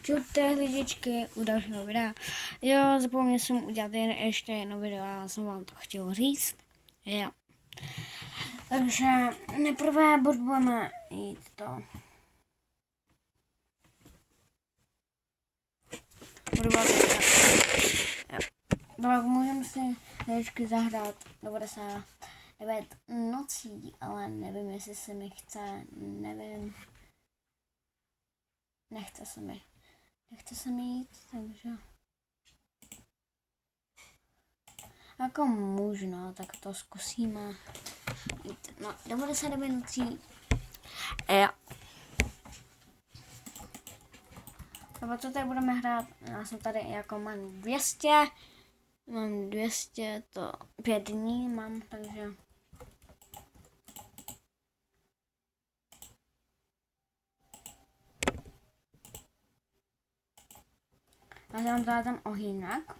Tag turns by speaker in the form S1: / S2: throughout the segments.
S1: Čujte hvězdičky u dalšího videa. Jo, zapomněl jsem udělat ještě jedno video, já jsem vám to chtěl říct. Jo. Takže nejprve budeme jít to. Tak můžeme si hvězdičky zahrát do 99 nocí, ale nevím, jestli se mi chce, nevím. Nechce se mi jít, takže jako možná, tak to zkusíme jít na 99 nocí. Jo. Nebo co tady budeme hrát, já jsem tady jako mám 200, to 5 dní mám, takže já mám tady ten ohýnek.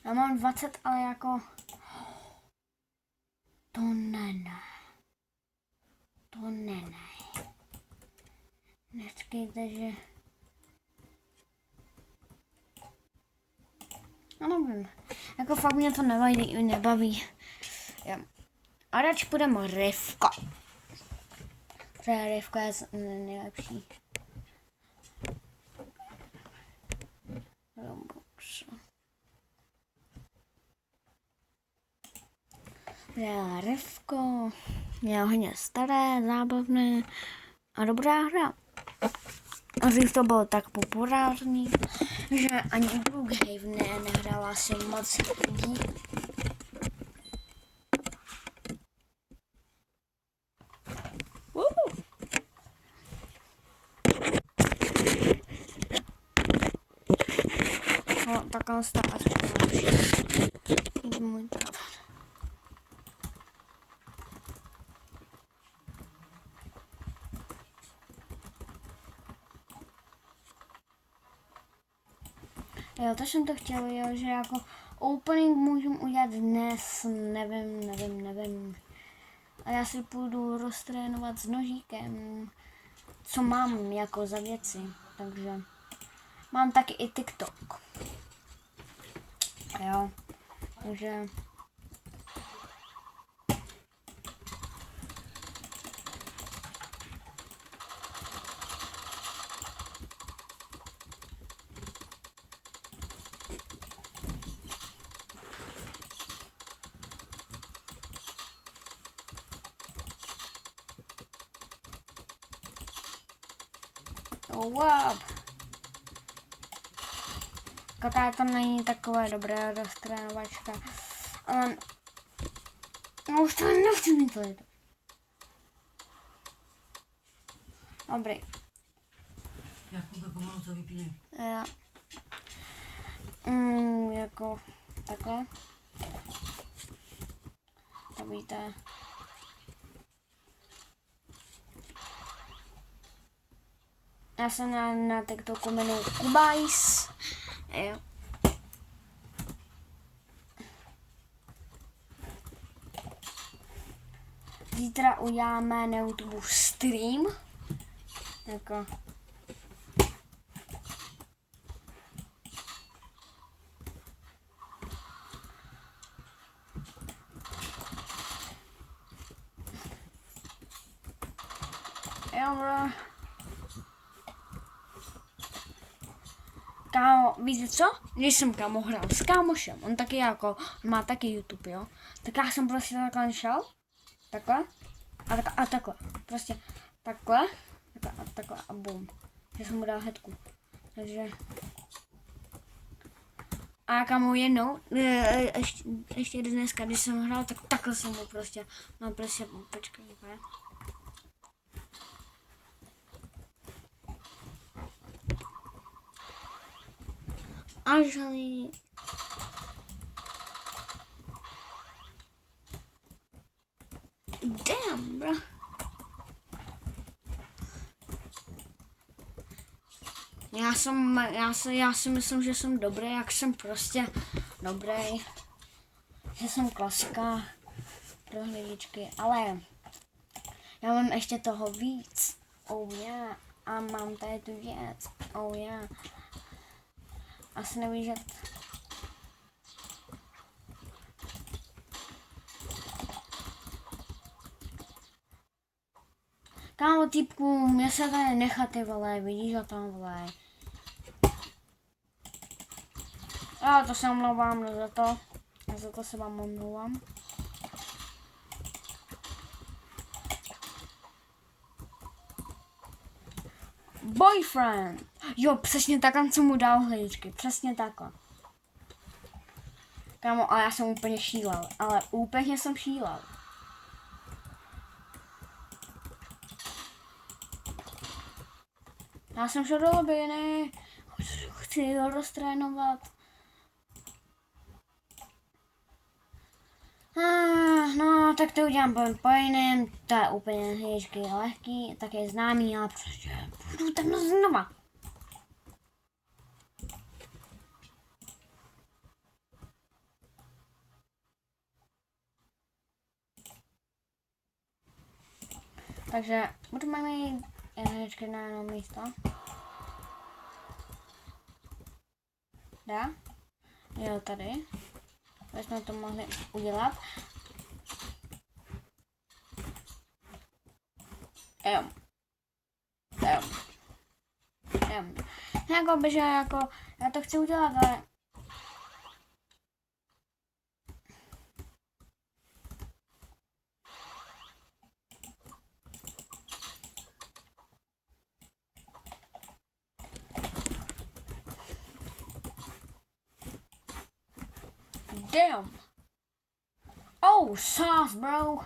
S1: Já mám 20, ale jako to ne. Nečkejte, že já nevím, jako fakt mě to nebaví. Jo. A radši půjdeme Rivko. Protože Rivko je nejlepší. Rivko je hodně staré, zábavné a dobrá hra. A dřív to bylo tak populární, že ani Brookhaven nehrála si moc lidí. No, takhle se to aspoň můj pravda. Jo, to jsem to chtěl, jo, že jako opening můžu udělat dnes, nevím. A já si půjdu roztrénovat s nožíkem, co mám jako za věci, takže mám taky i TikTok. Jo, takže wow. Kotá to není takové dobré roztrénovačka, ale no už to nechci mít to. Dobrý.
S2: Jakube, pomalu to vypínej.
S1: Jo. Jako takhle. To víte. Já jsem na TikToku jmenuji Kubajs. Jo. Zítra uděláme na YouTube stream. Jako. Jo, bro. Kámo, víte co? Když jsem kámo hrál s kámošem, on taky jako, má taky YouTube, jo? Tak já jsem prostě takhle šel, takhle, a takhle, prostě takhle, a takhle a bum. Že jsem mu dal headku, takže. A kámo jednou, ještě dneska, když jsem hrál, tak takhle jsem mu prostě, no prostě, počkej, ne? Anželí. Damn, bro. Já si myslím, že jsem dobrý, jak jsem prostě dobrý. Že jsem klasika pro hvězdičky, ale já mám ještě toho víc. Oh yeah. a mám tady tu věc. Oh yeah. Asi nevíš, že... Kámo, týpku, mě se tady nechat, ty vole, vidíš ho tam, vole. A to se omlouvám, no za to se vám omlouvám. Boyfriend! Jo, přesně takhle jsem mu dal hličky, přesně takhle. Kámo, ale já jsem úplně šílel, ale úplně jsem šílel. Já jsem šel do lobby, ne? Chci ho roztrénovat. No, tak to udělám po jiném, to je úplně hvěčky lehký, tak je známý, ale prostě budu tam znova. Takže budeme mít hvěčky na jedno místo. Dá? Jo, tady. To jsme to mohli udělat. Jako by, že jako, já to chci udělat, ale... Damn! Oh, sauce, bro!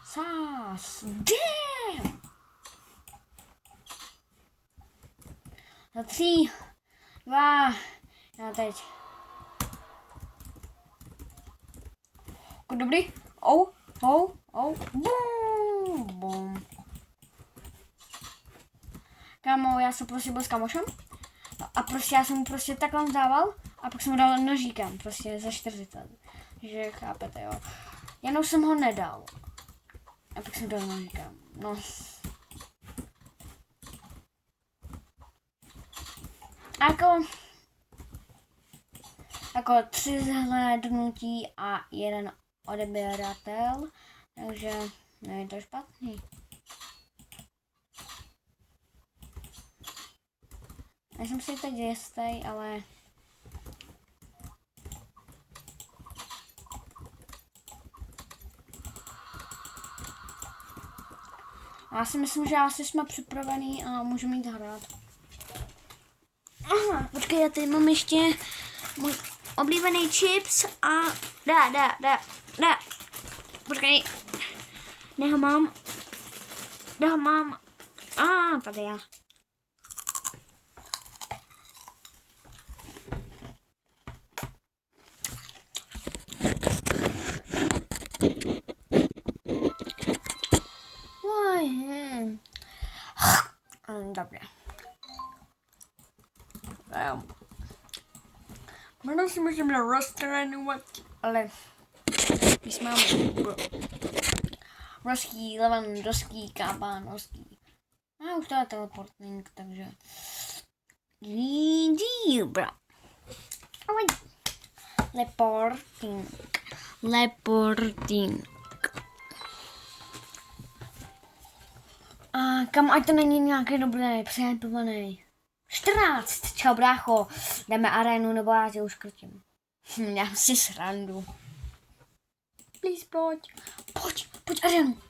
S1: Sauce! Damn! Za 3, 2, já teď. Dobrý? Oh, boom. Kámo, já jsem prostě byl s kamošem a prostě já jsem mu prostě takhle dával a pak jsem mu dal nožíkem, prostě za 40. Takže chápete, jo. Jenom jsem ho nedal. A pak jsem dal nožíkem, no. Jako 3 zhlédnutí a 1 odeběratel, takže není to špatný. Nejsem si teď jistý, ale... Já si myslím, že asi jsme připravený a můžeme jít hrát. Aha, počkej, já tady mám ještě můj oblíbený chips a dá. Počkej, kde ho mám? Tady já. Dobře. Možná si můžeme roztrénovat, ale my máme rozký, levandovský, kábánovský. A už to je teleporting, takže... Dobra. Leporting. A kam, ať to není nějaký dobrý, přehypovaný. 14, čau brácho, jdeme arénu, nebo já tě už krtím. Já si srandu. Please, pojď arénu.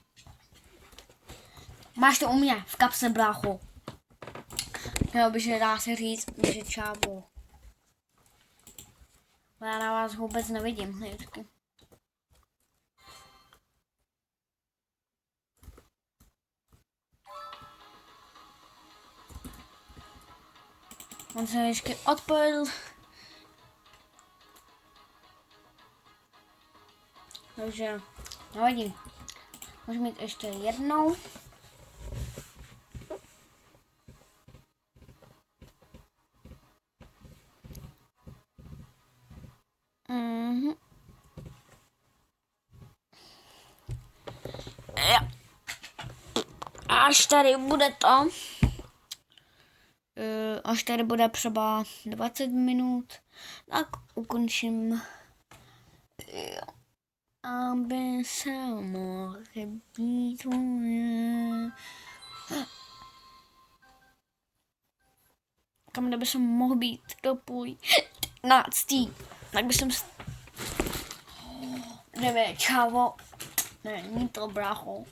S1: Máš to u mě, v kapse brácho. Mělo by se dá se říct, že čávo. Já na vás vůbec nevidím, hvěčky. On se ještě odpojil. Takže nevadí. Můžu mít ještě jednou. až tady bude to, až tady bude třeba 20 minut, tak ukončím, aby se mohl být kam by jsem mohl být do půl 15. Tak by jsem jdeme, čavo, není to brácho,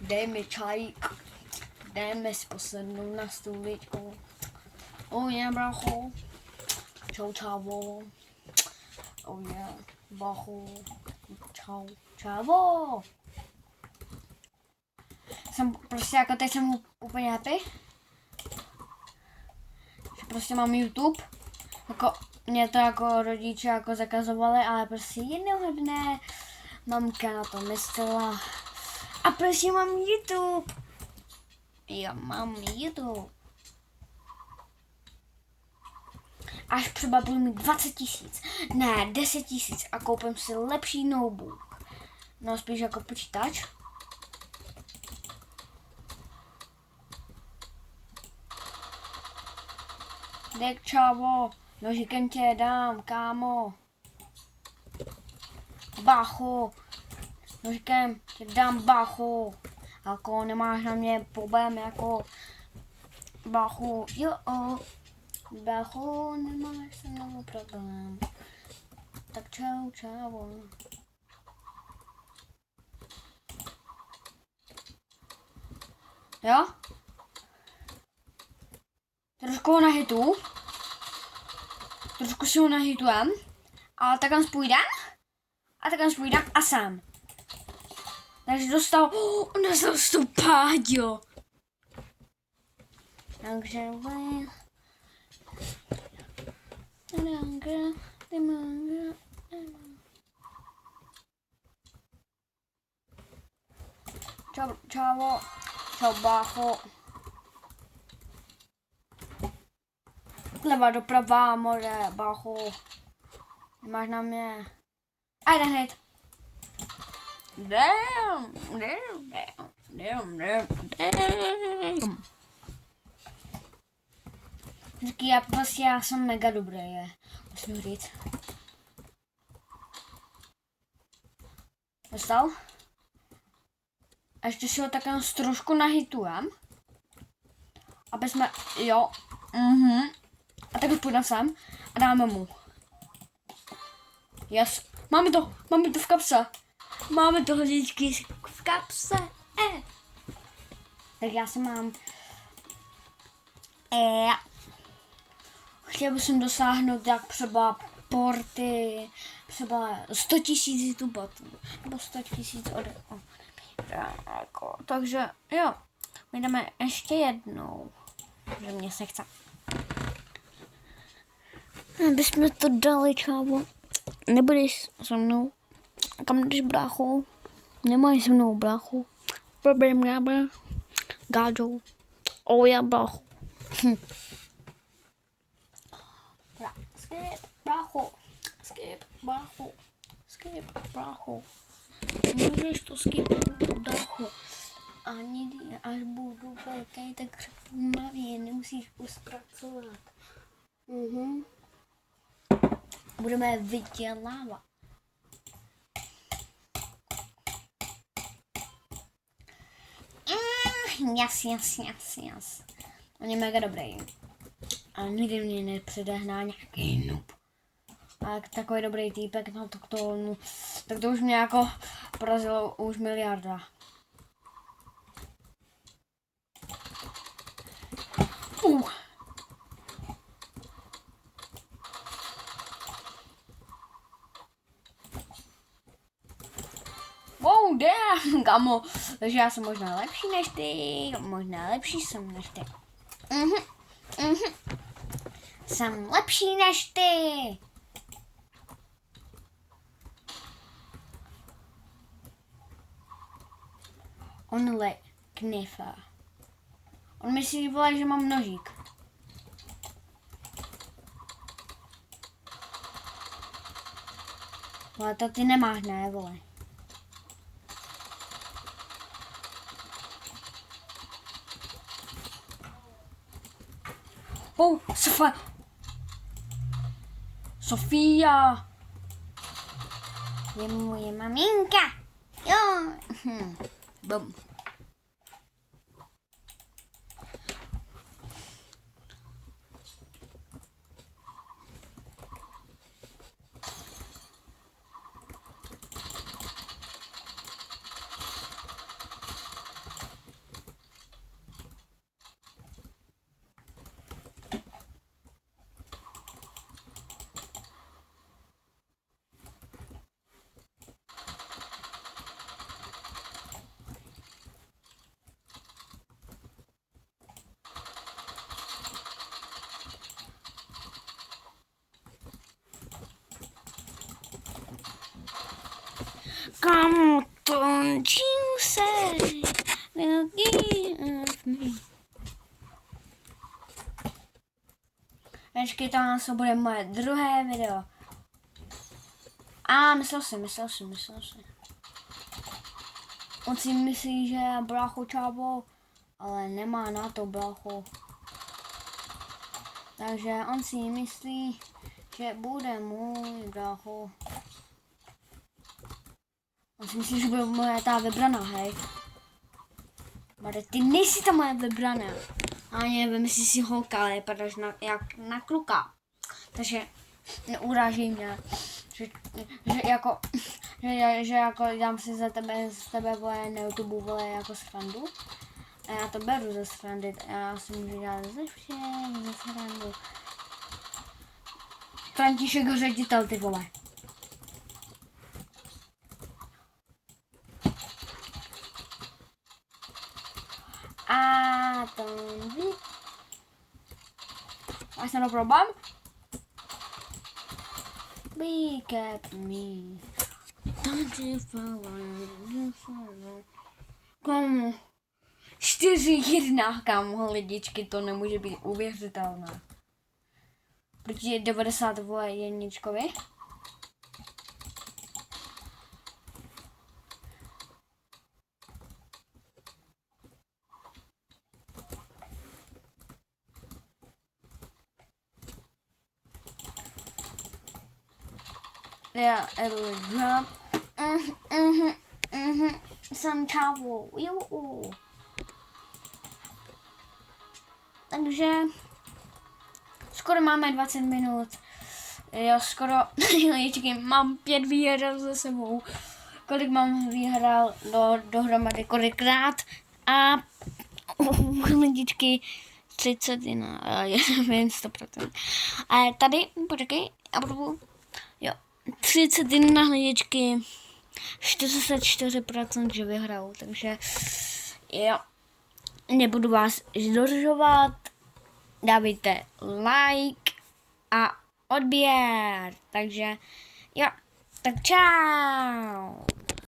S1: dej mi čajík, jdeme si posednout na stůličku. Oh yeah, brácho, čau čavo, oh yeah, brácho, čau čavo. Jsem prostě jako teď jsem úplně happy, že prostě mám YouTube, jako mě to jako rodiče jako zakazovali, ale prostě jednoho dne mamka na to myslela a prostě mám YouTube. Já mám YouTube. Až třeba budu mít 20 000, ne 10 000 a koupím si lepší notebook. No spíš jako počítač. Dek čavo, nožikem tě dám, kámo. Bachu, nožikem tě dám bachu. Jako nemáš na mě problém, jako bachu, jo, bachu, nemáš se mnou problém. Tak čau, čavo. Jo? Trošku ho nahitu. Trošku si ho nahitujem. A takhle půjdem. A takhle půjdem a sám. Takže dostal, dostal to páďo. Takže čau, čavo, čau bácho. Leva doprava, more, bácho. Máš na mě. A jde hned. Damn. Říký, já jsem mega dobrý, je. Musím říct. Dostal? A ještě si ho takhle trošku nahitujem. Aby jsme, jo, a tak už půjdeme sem a dáme mu. Yes. Máme to v kapse. Máme to hodičky v kapse. Tak já se mám. Chtěl bych dosáhnout jak třeba porty, třeba 100 000 YouTuberů, nebo 100 000 takže jo, my jdeme ještě jednou, že mě se chce. Abychom to dali, čávo. Nebudeš se mnou? Kam jdeš, brácho? Nemáš se mnou, brácho? Problém, já gáďou. Oh, já, brácho. Skip, brácho. Skip, brácho. Skip, brácho. Můžeš to skipnout, brácho. A někdy, až budu velký, tak řeknu Marie, nemusíš uspracovat. Budeme vydělávat. Jas. On je mega dobrý. A nikdy mě nepředehná nějaký noob. A takový dobrý týpek, no tak to už mě jako porazilo už miliarda. Wow, damn, kamo. Takže já jsem možná lepší než ty. Možná lepší jsem než ty. Jsem lepší než ty. Only knife. On myslí, vole, že mám nožík. Ale to ty nemáš, ne, vole. Sofia je moje maminka. Jo. Bum. Kámo, tončím se. Počkej, to bude moje druhé video. Myslel si. On si myslí, že je brácho čávo, ale nemá na to brácho. Takže on si myslí, že bude můj brácho. On si myslí, že bude moje ta vybraná, hej. Mare, ty nejsi ta moje vybraná. Ani nevím, jestli si holka, ale vypadáš jak na kluka. Takže neurážej mě. Že jako dám si z tebe vole na YouTube vole jako srandu. A já to beru ze srandy. Já si můžu dělat ze všech, ze srandu. František ředitel, ty vole. A to máš na to problém? Be kept me. Don't you follow. Komu? 4-1, kámo, lidičky, to nemůže být uvěřitelné. Proti 90 vole jedničkovi. Já drop. Jsem čávo. Jo. Takže skoro máme 20 minut. Jo, skoro, ještě mám 5 výher za sebou. Kolik mám vyhrál dohromady, kolikrát. A lidičky 31, já nevím, 100%. A tady, počkej, a budu, jo, 31 lidičky, 44%, že vyhrál, takže jo, nebudu vás zdržovat, dávejte like a odběr, takže jo, tak čau.